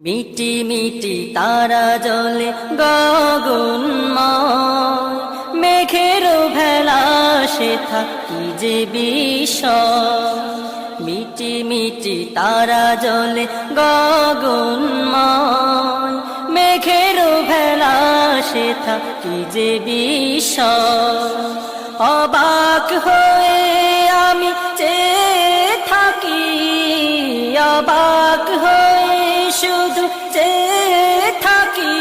মিটি মিটি তারা জলে গগনময়, মেঘের ভেলা সে থাকি যে বিষয়। মিটি মিটি তারা জলে গগনময়, মেঘের ভেলা সে থাকি যে বিষয়। অবাক হয়ে আমি চেয়ে থাকি, অবাক হয়ে শুধু চেয়ে থাকি,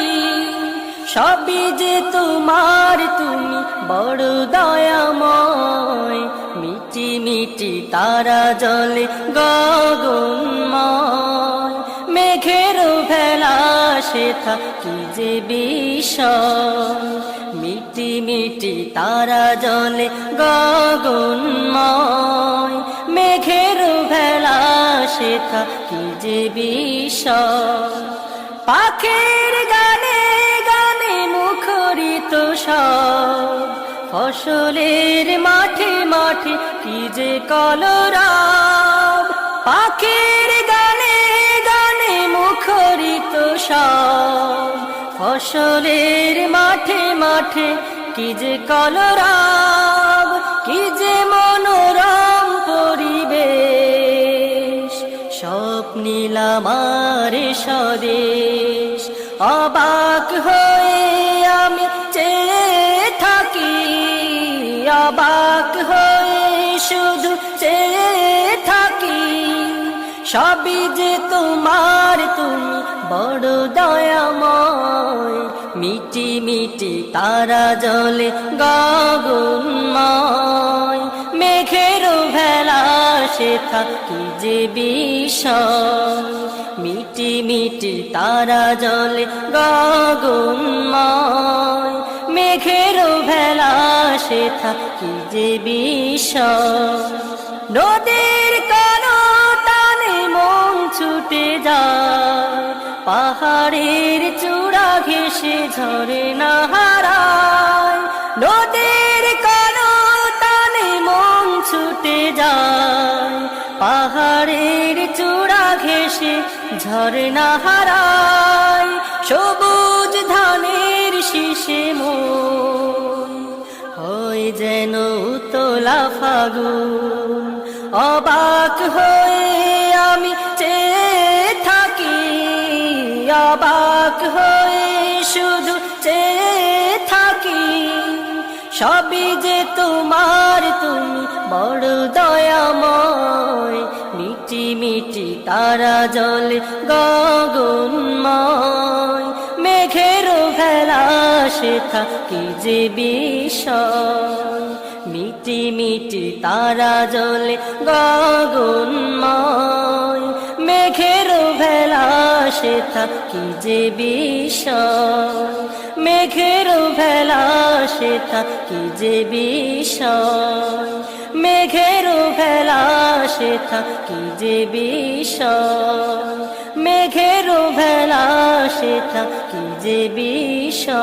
সবই যে তোমার, তুমি বড় দয়াময়। মিটি মিটি তারা জলে গগনময়, মেঘের ভেলা সে থাকি যে বিষয়। মিটি মিটি তারা জলে গগনময়, মেঘের ভেলা সে থাকি যে বিষয়। পাখির গানে গানে মুখরিত সব, ফসলের মাঠে মাঠে কি যে কলরব। পাখির গানে গানে মুখরিত সব, ফসলের মাঠে মাঠে কি যে কলরব। কি যে মনোরম পরিবেশ, স্বপ্নিল আমার স্বদেশ। অবাক হয়ে আমি চেয়ে থাকি, অবাক হয়ে শুধু চেয়ে থাকি, সবই যে তোমার, তুমি বড় দয়াময়। মিটি মিটি তারা জলে গগনময়, মেঘের ভেলা সে থাকি যে বিষয়। মিটি মিটি তারা জলে গগনময়, মেঘের ভেলা সে থাকি যে বিষয়। নদীর কানো টানে মন ছুটে যায়, পাহাড়ের চূড়া ঘেঁষে ঝরনা হারায়। নদীর কানো টানে মন ছুটে যায়, পাহাড়ের চূড়া ঘেঁষে ঝরনা হারায়। সবুজ ধানের শীষে মন হয় যেন উতলা ফাগুন। অবাক হয়ে আমি চেয়ে থাকি, অবাক হয়ে শুধু চেয়ে থাকি, সবই যে তোমার, তুমি বড় দয়াময়। মিটি মিটি তারা জলে গগনময়, মেঘের ভেলা সে থাকি যে বিষয়। মিটি মিটি তারা জলে গগনময়, মেঘের ভেলা সে থাকি যে বিষয়। মেঘের ভেলা সে থাকি যে বিষয়। মেঘের ভেলা সে থাকি যে বিষয়। মেঘের ভেলা সে থাকি যে বিষয়।